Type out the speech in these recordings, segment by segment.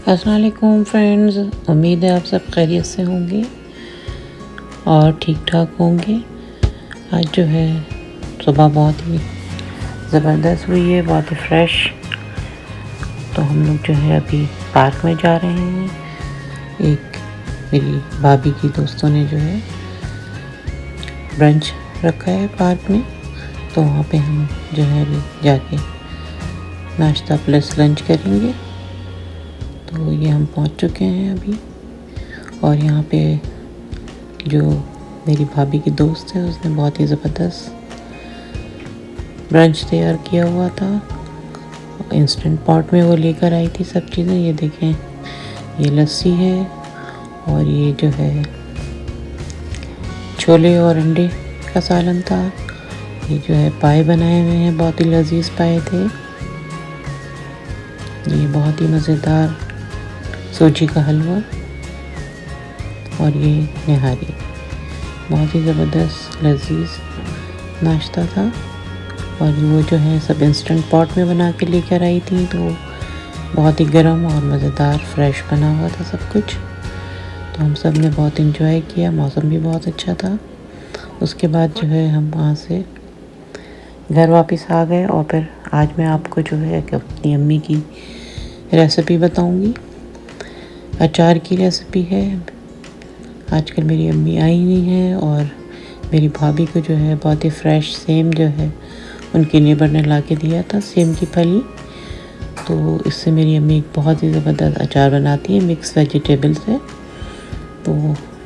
अस्सलाम वालेकुम फ्रेंड्स, उम्मीद है आप सब खैरियत से होंगे और ठीक ठाक होंगे। आज जो है सुबह बहुत ही ज़बरदस्त हुई है, बहुत ही फ्रेश। तो हम लोग जो है अभी पार्क में जा रहे हैं। एक मेरी भाभी की दोस्तों ने जो है ब्रंच रखा है पार्क में, तो वहाँ पे हम जो है अभी जाके नाश्ता प्लस लंच करेंगे। तो ये हम पहुंच चुके हैं अभी, और यहाँ पे जो मेरी भाभी की दोस्त है उसने बहुत ही ज़बरदस्त ब्रंच तैयार किया हुआ था। इंस्टेंट पॉट में वो लेकर आई थी सब चीज़ें। ये देखें, ये लस्सी है और ये जो है छोले और अंडे का सालन था। ये जो है पाए बनाए हुए हैं, बहुत ही लजीज पाए थे। ये बहुत ही मज़ेदार सूजी का हलवा और ये निहारी। बहुत ही ज़बरदस्त लजीज नाश्ता था। और वो जो है सब इंस्टेंट पॉट में बना के लेकर आई थी, तो बहुत ही गर्म और मज़ेदार फ्रेश बना हुआ था सब कुछ। तो हम सब ने बहुत इंजॉय किया, मौसम भी बहुत अच्छा था। उसके बाद जो है हम वहाँ से घर वापस आ गए, और फिर आज मैं आपको जो है अपनी अम्मी की रेसिपी बताऊंगी। अचार की रेसिपी है। आजकल मेरी अम्मी आई हुई है और मेरी भाभी को जो है बहुत ही फ्रेश सेम जो है उनके नेबर ने ला के दिया था, सेम की फली। तो इससे मेरी अम्मी एक बहुत ही ज़बरदस्त अचार बनाती है मिक्स वेजिटेबल से। तो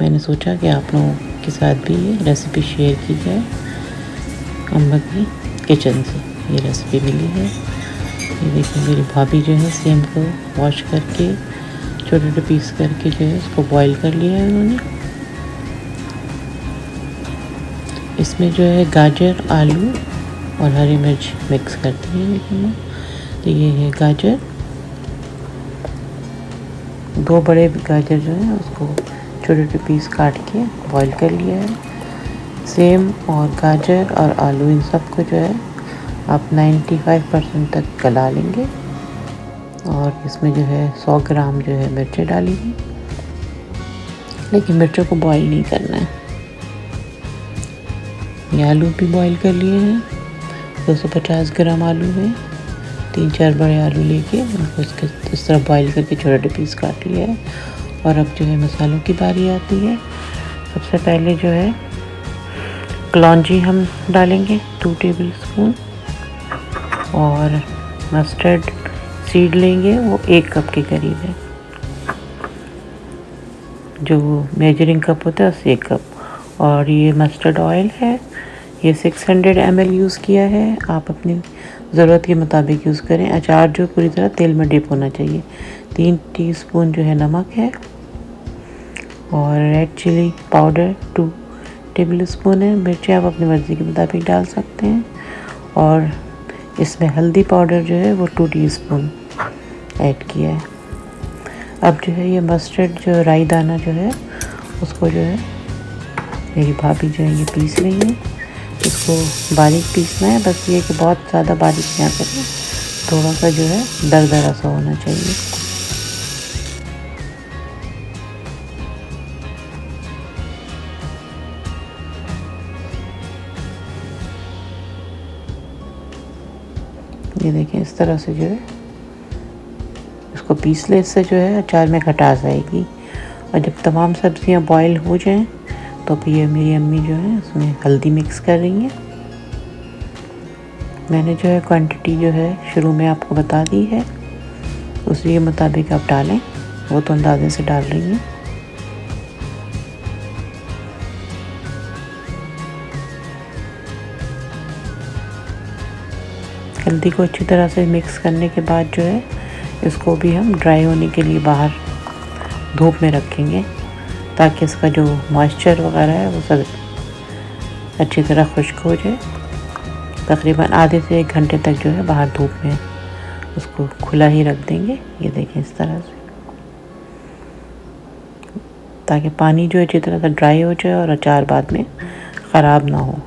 मैंने सोचा कि आप लोगों के साथ भी ये रेसिपी शेयर की जाए। अम्मा की किचन से ये रेसिपी मिली है। ये देखिए, मेरी भाभी जो है सेम को वॉश करके छोटे छोटे पीस करके जो है उसको बॉईल कर लिया है उन्होंने। इसमें जो है गाजर, आलू और हरी मिर्च मिक्स करती है लेकिन। तो ये है गाजर, 2 बड़े गाजर जो है उसको छोटे छोटे पीस काट के बॉईल कर लिया है। सेम और गाजर और आलू इन सब को जो है आप 95% तक गला लेंगे। और इसमें जो है 100 ग्राम जो है मिर्चें डालेंगे, लेकिन मिर्चों को बॉईल नहीं करना है। ये आलू भी बॉईल कर लिए हैं, 250 ग्राम आलू है। 3-4 बड़े आलू लेके उनको इस तरह बॉईल करके छोटे पीस काट लिया है। और अब जो है मसालों की बारी आती है। सबसे पहले जो है कलौंजी हम डालेंगे 2 टेबल स्पून, और मस्टर्ड सीड लेंगे, वो 1 कप के करीब है। जो मेजरिंग कप होता है उससे 1 कप। और ये मस्टर्ड ऑयल है, ये 600 ml यूज़ किया है। आप अपनी ज़रूरत के मुताबिक यूज़ करें। अचार जो पूरी तरह तेल में डिप होना चाहिए। 3 टीस्पून जो है नमक है, और red chili powder 2 tablespoon है। मिर्ची आप अपनी मर्ज़ी के मुताबिक डाल सकते हैं। और इसमें हल्दी पाउडर जो है वो 2 टीस्पून ऐड किया है। अब जो है ये मस्टर्ड जो राई दाना जो है उसको जो है मेरी भाभी जो है ये पीस रही है। इसको बारीक पीसना है, बस ये कि बहुत ज़्यादा बारीक ना करें, थोड़ा सा जो है दरदरा सा होना चाहिए। ये देखें, इस तरह से जो है इसको पीस ले। इससे जो है अचार में खटास आएगी। और जब तमाम सब्जियां बॉईल हो जाएं तो फिर ये मेरी अम्मी जो है उसमें हल्दी मिक्स कर रही हैं। मैंने जो है क्वांटिटी जो है शुरू में आपको बता दी है, उसी के मुताबिक आप डालें। वो तो अंदाजे से डाल रही हैं। हल्दी को अच्छी तरह से मिक्स करने के बाद जो है इसको भी हम ड्राई होने के लिए बाहर धूप में रखेंगे, ताकि इसका जो मॉइस्चर वगैरह है वो सब अच्छी तरह खुश्क हो जाए। तकरीबन आधे से 1 घंटे तक जो है बाहर धूप में उसको खुला ही रख देंगे। ये देखें, इस तरह से, ताकि पानी जो अच्छी तरह से ड्राई हो जाए और अचार बाद में ख़राब ना हो।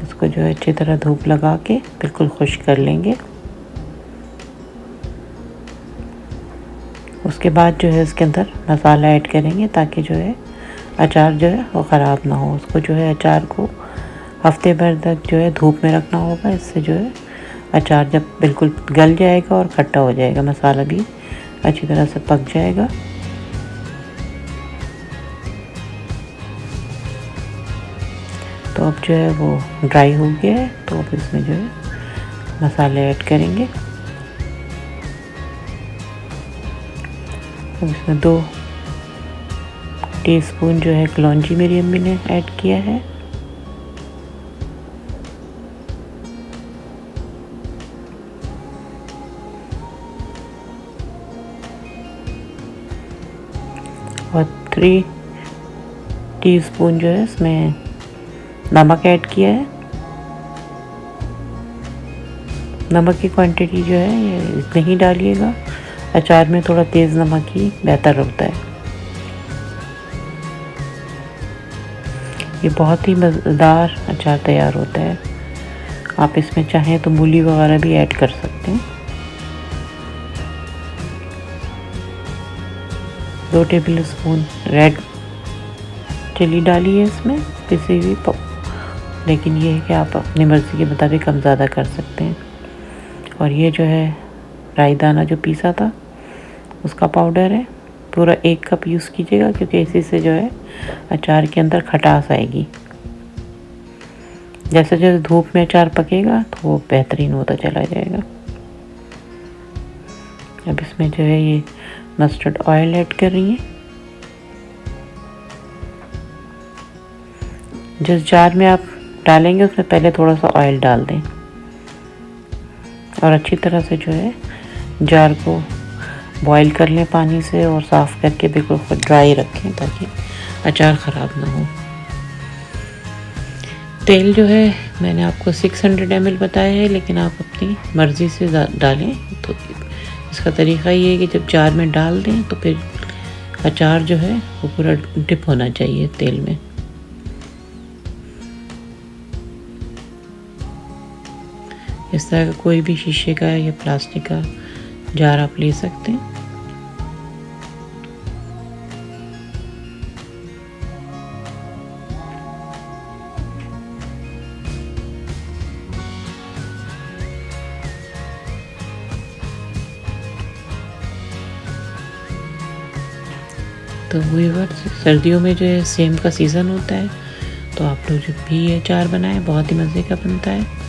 इसको जो है अच्छी तरह धूप लगा के बिल्कुल खुश्क कर लेंगे। उसके बाद जो है इसके अंदर मसाला ऐड करेंगे ताकि जो है अचार जो है वो ख़राब ना हो। उसको जो है अचार को हफ्ते भर तक जो है धूप में रखना होगा। इससे जो है अचार जब बिल्कुल गल जाएगा और खट्टा हो जाएगा, मसाला भी अच्छी तरह से पक जाएगा। तो अब जो है वो ड्राई हो गया है, तो अब इसमें जो है मसाले ऐड करेंगे। अब इसमें 2 टीस्पून जो है कलौंजी मेरी अम्मी ने ऐड किया है। और 3 टीस्पून जो है इसमें नमक ऐड किया है। नमक की क्वांटिटी जो है ये इतनी ही डालिएगा, अचार में थोड़ा तेज़ नमक ही बेहतर होता है। ये बहुत ही मज़ेदार अचार तैयार होता है। आप इसमें चाहें तो मूली वगैरह भी ऐड कर सकते हैं। 2 टेबल स्पून रेड चिली डाली है इसमें, पिसी हुई, लेकिन ये है कि आप अपनी मर्ज़ी के मुताबिक कम ज़्यादा कर सकते हैं। और ये जो है राई दाना जो पीसा था उसका पाउडर है, पूरा 1 कप यूज़ कीजिएगा, क्योंकि इसी से जो है अचार के अंदर खटास आएगी। जैसे जैसे धूप में अचार पकेगा तो वो बेहतरीन होता चला जाएगा। अब इसमें जो है ये मस्टर्ड ऑयल ऐड कर रही हैं। जिस जार में आप डालेंगे उसमें पहले थोड़ा सा ऑयल डाल दें और अच्छी तरह से जो है जार को बॉईल कर लें पानी से और साफ़ करके बिल्कुल ड्राई रखें ताकि अचार ख़राब ना हो। तेल जो है मैंने आपको 600 ml बताया है, लेकिन आप अपनी मर्ज़ी से डालें। तो इसका तरीक़ा ये है कि जब जार में डाल दें तो फिर अचार जो है वो पूरा डिप होना चाहिए तेल में। इस तरह का कोई भी शीशे का या प्लास्टिक का जार आप ले सकते हैं। तो व्यूअर्स, सर्दियों में जो है सेम का सीज़न होता है, तो आप लोग जब भी ये अचार बनाएं बहुत ही मज़े का बनता है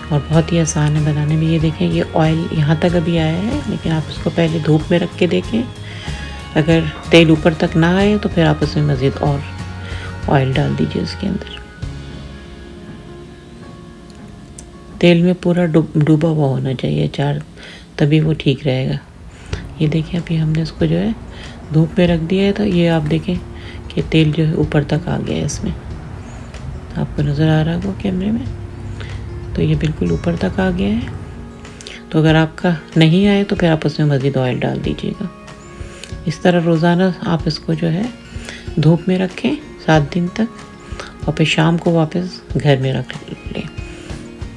और बहुत ही आसान है बनाने में। ये देखें, ये ऑयल यहाँ तक अभी आया है, लेकिन आप इसको पहले धूप में रख के देखें। अगर तेल ऊपर तक ना आए तो फिर आप उसमें मज़ीद और ऑयल डाल दीजिए उसके अंदर। तेल में पूरा डूबा हुआ होना चाहिए अचार, तभी वो ठीक रहेगा। ये देखें, अभी हमने इसको जो है धूप में रख दिया है, तो ये आप देखें कि तेल जो है ऊपर तक आ गया है इसमें। आपको नज़र आ रहा होगा कैमरे में, तो ये बिल्कुल ऊपर तक आ गया है। तो अगर आपका नहीं आए तो फिर आप उसमें मज़ीद ऑयल डाल दीजिएगा। इस तरह रोज़ाना आप इसको जो है धूप में रखें 7 दिन तक, और फिर शाम को वापस घर में रख लें।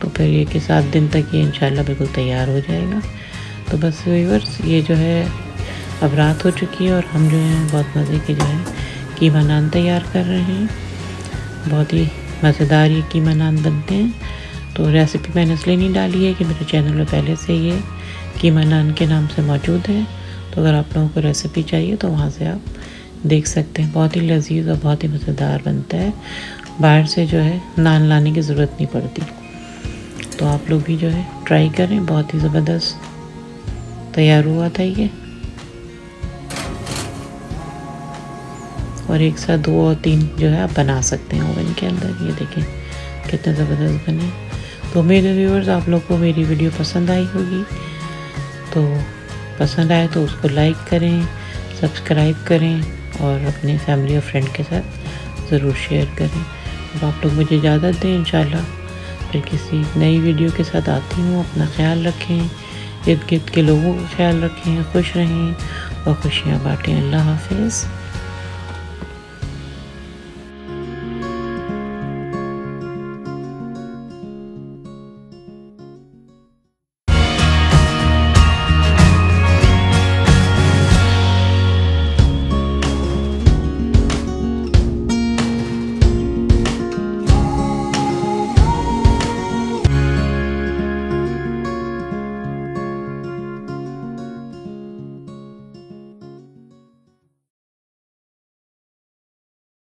तो फिर ये कि 7 दिन तक ये इंशाल्लाह बिल्कुल तैयार हो जाएगा। तो बस व्यूअर्स, ये जो है अब रात हो चुकी है और हम जो है बहुत मज़े के जो है कीमा नान तैयार कर रहे हैं। बहुत ही मज़ेदार ये कीमा नान बनते हैं। तो रेसिपी मैंने इसलिए नहीं डाली है कि मेरे चैनल में पहले से ये कीमा नान के नाम से मौजूद है। तो अगर आप लोगों को रेसिपी चाहिए तो वहाँ से आप देख सकते हैं। बहुत ही लजीज और बहुत ही मज़ेदार बनता है, बाहर से जो है नान लाने की ज़रूरत नहीं पड़ती। तो आप लोग भी जो है ट्राई करें, बहुत ही ज़बरदस्त तैयार हुआ था ये। और एक साथ 2 और 3 जो है आप बना सकते हैं ओवन के अंदर। ये देखें कितने ज़बरदस्त बने। तो मेरे व्यूअर्स, आप लोग को मेरी वीडियो पसंद आई होगी, तो पसंद आए तो उसको लाइक करें, सब्सक्राइब करें और अपने फैमिली और फ्रेंड के साथ ज़रूर शेयर करें। अब आप लोग मुझे इजाज़त दें, इंशाल्लाह फिर किसी नई वीडियो के साथ आती हूँ। अपना ख्याल रखें, इर्द गिर्द के लोगों का ख्याल रखें, खुश रहें और खुशियाँ बाँटें। अल्लाह हाफिज़।